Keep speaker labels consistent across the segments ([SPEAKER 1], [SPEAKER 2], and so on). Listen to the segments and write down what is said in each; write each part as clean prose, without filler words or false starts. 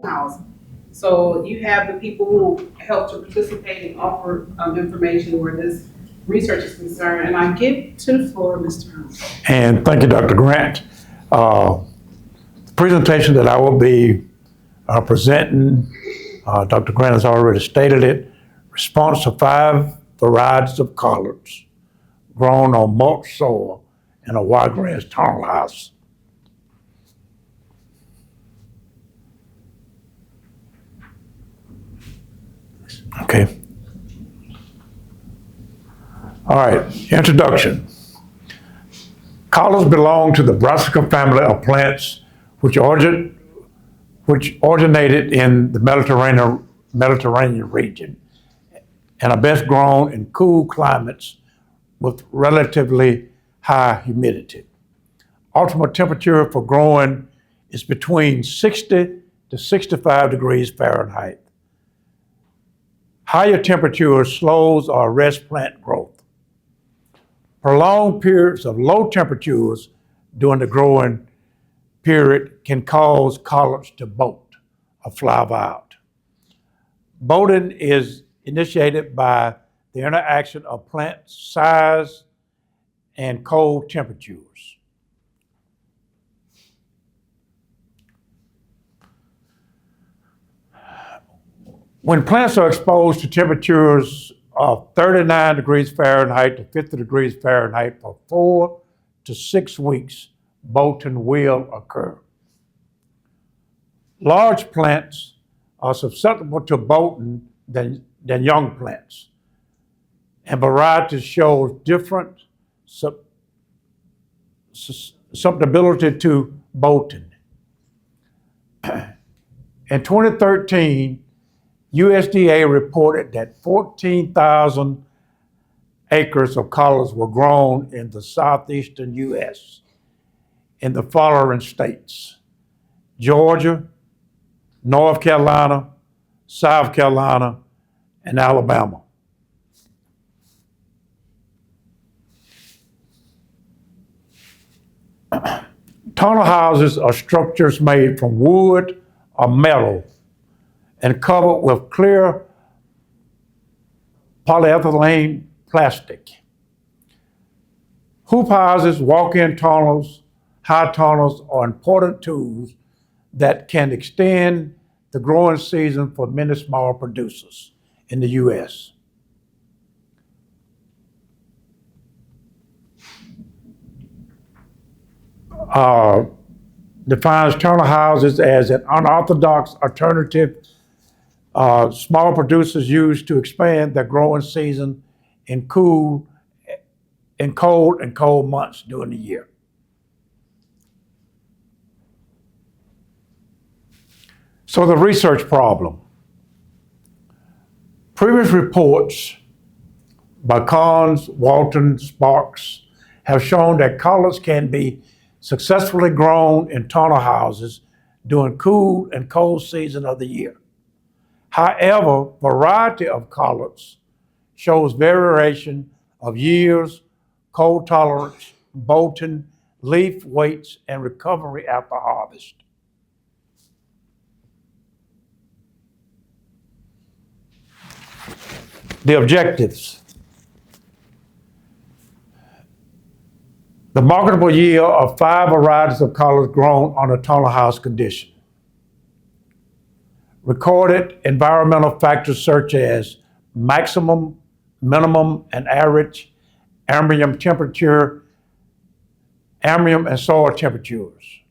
[SPEAKER 1] house. So you have the people who help to participate and offer information where this research is concerned. And I give to the floor, Mr. Hunt.
[SPEAKER 2] And thank you, Dr. Grant. The presentation that I will be presenting, Dr. Grant has already stated it, response to 5 varieties of collards grown on mulch soil in a wiregrass tunnel house. Okay. All right, introduction. Collards belong to the Brassica family of plants which originated in the Mediterranean region and are best grown in cool climates with relatively high humidity. Optimal temperature for growing is between 60 to 65 degrees Fahrenheit. Higher temperatures slows or arrests plant growth. Prolonged periods of low temperatures during the growing period can cause collards to bolt or flower out. Bolting is initiated by the interaction of plant size and cold temperatures. When plants are exposed to temperatures of 39 degrees Fahrenheit to 50 degrees Fahrenheit for 4 to 6 weeks, bolting will occur. Large plants are susceptible to bolting than young plants, and varieties show different susceptibility to bolting. In 2013, USDA reported that 14,000 acres of collards were grown in the southeastern U.S. in the following states: Georgia, North Carolina, South Carolina, and Alabama. Tunnel houses are structures made from wood or metal and covered with clear polyethylene plastic. Hoop houses, walk-in tunnels, high tunnels are important tools that can extend the growing season for many small producers in the U.S. Defines tunnel houses as an unorthodox alternative small producers use to expand their growing season in cold months during the year. So the research problem. Previous reports by Carnes, Walton, Sparks have shown that collards can be successfully grown in tunnel houses during cool and cold season of the year. However, variety of collards shows variation of years, cold tolerance, bolting, leaf weights, and recovery after harvest. The objectives. The marketable yield of 5 varieties of collards grown on a tunnel house condition. Recorded environmental factors such as maximum, minimum, and average ambient temperature, ambient and soil temperatures.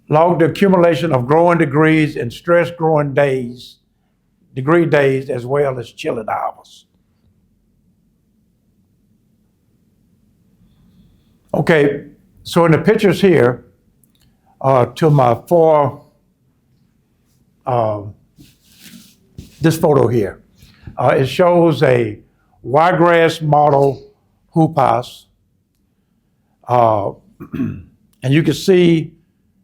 [SPEAKER 2] Log the accumulation of growing degrees and stress growing degree days, as well as chilling hours. Okay, so in the pictures here, to my this photo here, it shows a wiregrass model hoop house. And you can see,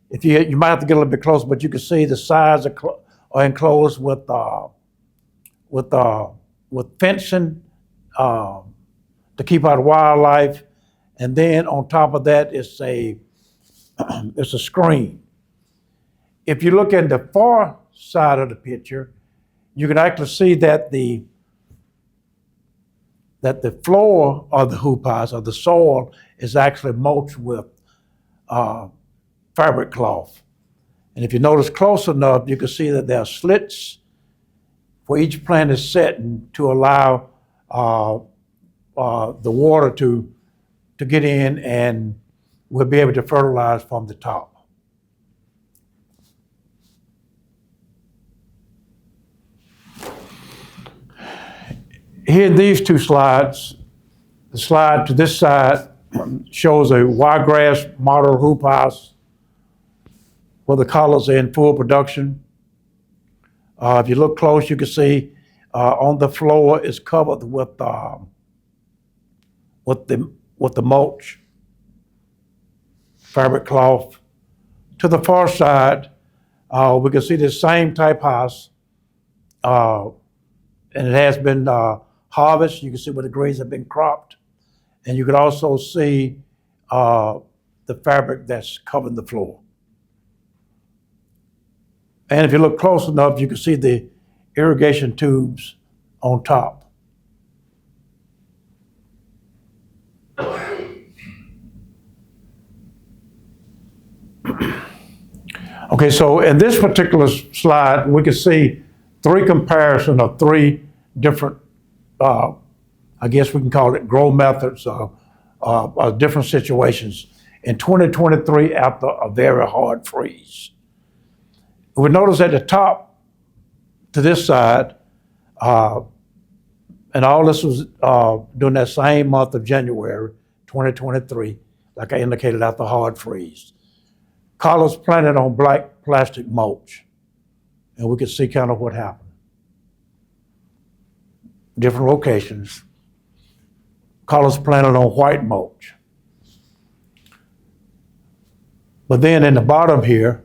[SPEAKER 2] if you might have to get a little bit closer, but you can see the sides are enclosed with fencing to keep out wildlife, and then on top of that it's a screen. If you look at the far side of the picture, you can actually see that the floor of the hoop house, or the soil, is actually mulched with fabric cloth. And if you notice close enough, you can see that there are slits for each planted setting to allow the water to get in, and we'll be able to fertilize from the top. Here in these two slides, the slide to this side shows a wiregrass model hoop house where the collards are in full production. If you look close, you can see on the floor is covered with the mulch, fabric cloth. To the far side, we can see the same type house, and it has been harvested. You can see where the greens have been cropped, and you can also see the fabric that's covering the floor. And if you look close enough, you can see the irrigation tubes on top. Okay, so in this particular slide, we can see three comparisons of three different, I guess we can call it grow methods, different situations in 2023 after a very hard freeze. We notice at the top to this side, and all this was during that same month of January 2023, like I indicated, after a hard freeze. Collards planted on black plastic mulch, and we could see kind of what happened. Different locations. Collards planted on white mulch. But then in the bottom here,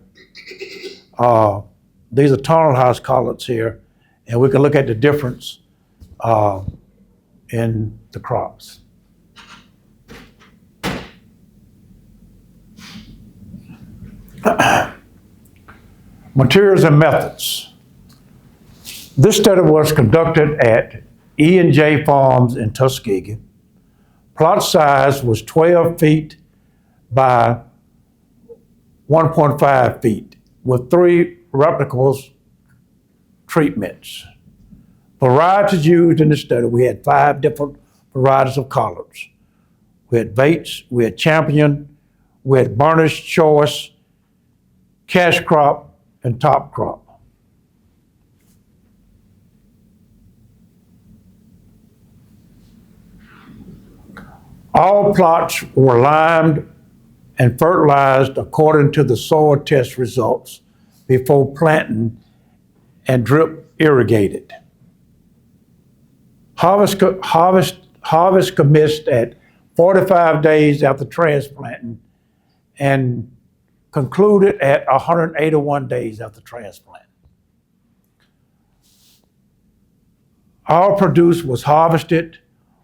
[SPEAKER 2] these are tunnel house collards here, and we can look at the difference in the crops. Materials and methods. This study was conducted at E&J Farms in Tuskegee. Plot size was 12 feet by 1.5 feet with 3 replicable treatments. Varieties used in the study, we had 5 different varieties of collards. We had Bates, we had Champion, we had Burnished Choice, Cash Crop, and Top Crop. All plots were limed and fertilized according to the soil test results before planting and drip irrigated. Harvest commenced at 45 days after transplanting and concluded at 181 days after transplant. All produce was harvested,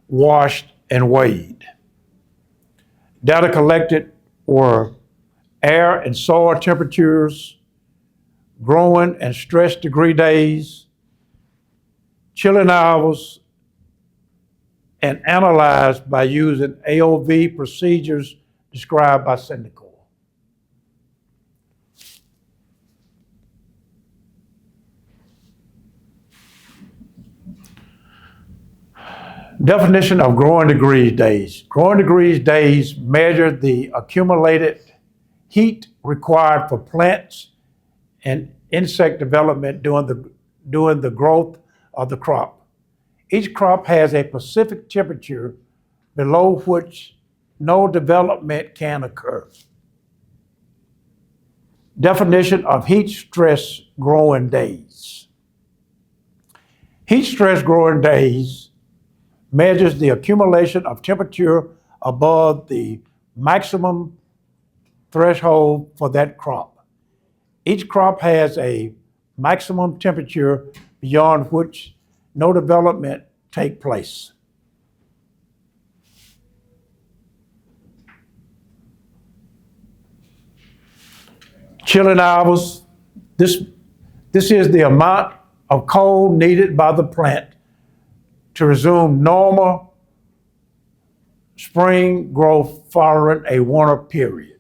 [SPEAKER 2] washed, and weighed. Data collected were air and soil temperatures, growing and stress degree days, chilling hours, and analyzed by using AOV procedures described by Syndicor. Definition of growing degrees days. Growing degrees days measure the accumulated heat required for plants and insect development during the growth of the crop. Each crop has a specific temperature below which no development can occur. Definition of heat stress growing days. Heat stress growing days measures the accumulation of temperature above the maximum threshold for that crop. Each crop has a maximum temperature beyond which no development takes place. Chilling hours. This, this is the amount of coal needed by the plant to resume normal spring growth following a winter period.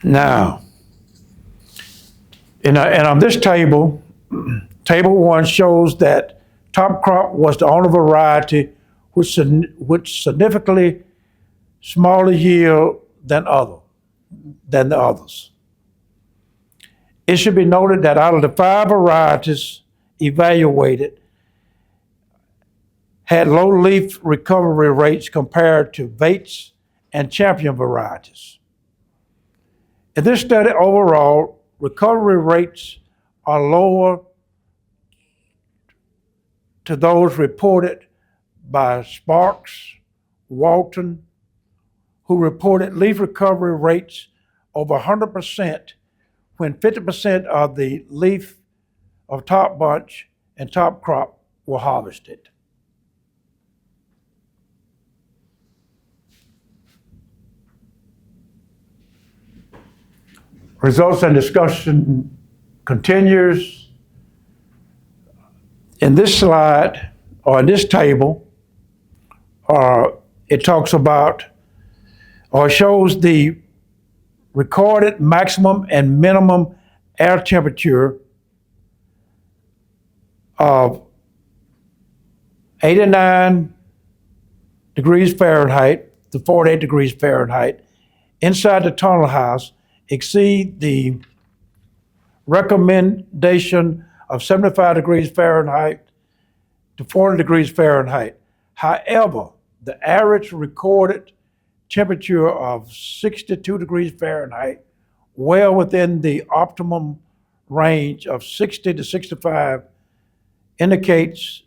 [SPEAKER 2] Now, and on this table, table 1 shows that top crop was the only variety which significantly smaller yield than the others. It should be noted that out of the 5 varieties evaluated, had low leaf recovery rates compared to Bates and Champion varieties. In this study overall, recovery rates are lower to those reported by Sparks, Walton, who reported leaf recovery rates over 100% when 50% of the leaf of top bunch and top crop were harvested. Results and discussion continues. In this slide, or in this table, it talks about, or shows the recorded maximum and minimum air temperature of 89 degrees Fahrenheit to 48 degrees Fahrenheit inside the tunnel house exceed the recommendation of 75 degrees Fahrenheit to 40 degrees Fahrenheit. However, the average recorded temperature of 62 degrees Fahrenheit, well within the optimum range of 60 to 65, indicates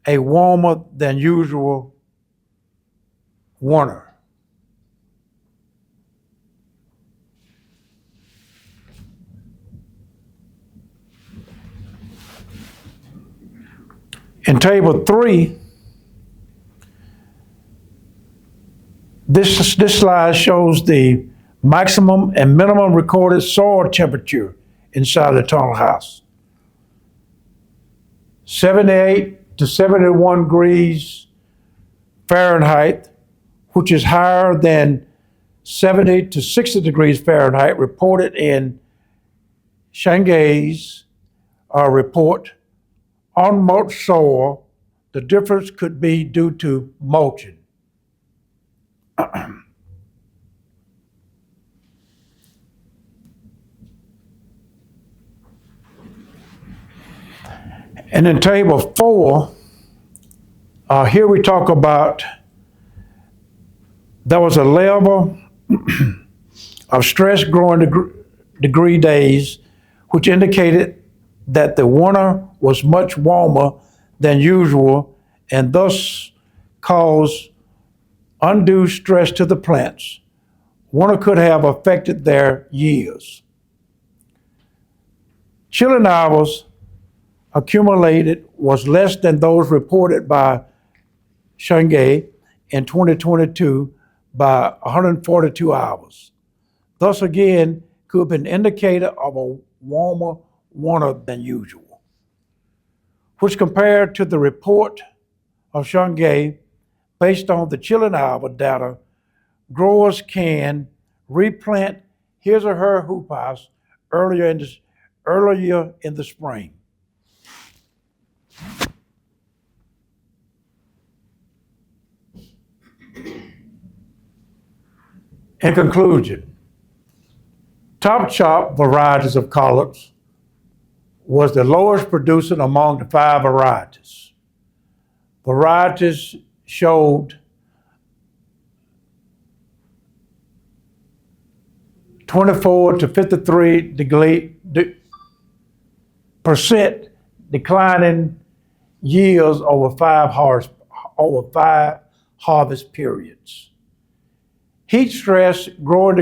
[SPEAKER 2] a warmer than usual winter. In table 3, this slide shows the maximum and minimum recorded soil temperature inside the tunnel house. 78 to 71 degrees Fahrenheit, which is higher than 70 to 60 degrees Fahrenheit reported in Shanghai's report. On mulched soil, the difference could be due to mulching. And in table 4, here we talk about there was a level of stress growing degree days, which indicated that the winter was much warmer than usual and thus caused undue stress to the plants. Winter could have affected their yields. Chilling hours accumulated was less than those reported by Shanghai in 2022 by 142 hours. Thus again, could be an indicator of a warmer winter than usual, which compared to the report of Shanghai, based on the chilling hour data, growers can replant his or her hoop house earlier in the spring. In conclusion, top chop varieties of collards was the lowest producing among the 5 varieties. Varieties showed 24 to 53% declining yields over 5 harvest periods. Heat stress growing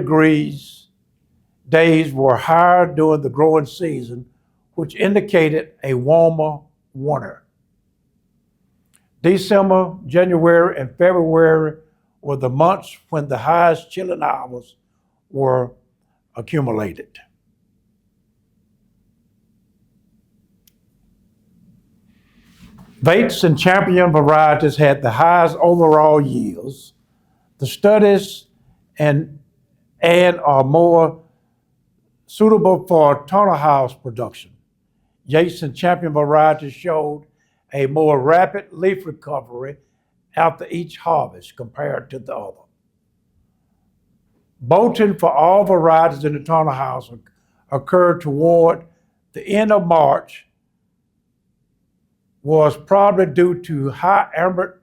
[SPEAKER 2] days were higher during the growing season, which indicated a warmer winter. December, January, and February were the months when the highest chilling hours were accumulated. Vates and champion varieties had the highest overall yields. The studies and are more suitable for tunnel house production. Yates and champion varieties showed a more rapid leaf recovery after each harvest compared to the other. Bolting for all varieties in the tunnel house occurred toward the end of March, was probably due to high ambient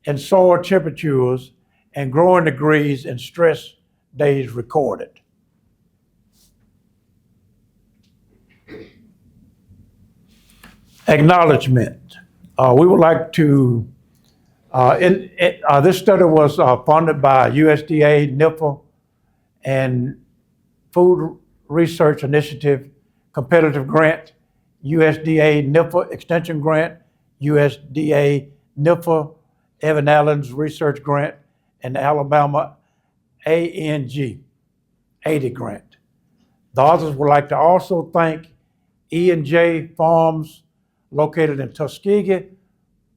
[SPEAKER 2] and soil temperatures and growing degrees and stress days recorded. Acknowledgement. We would like to, this study was funded by USDA, NIFA, and Food Research Initiative Competitive Grant, USDA NIFA Extension Grant, USDA NIFA Evan Allen's Research Grant, and Alabama ANG 80 Grant. The authors would like to also thank E&J Farms located in Tuskegee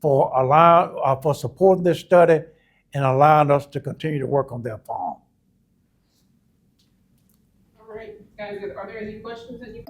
[SPEAKER 2] for supporting this study and allowing us to continue to work on their farm.
[SPEAKER 1] All right, guys, are there any questions that you?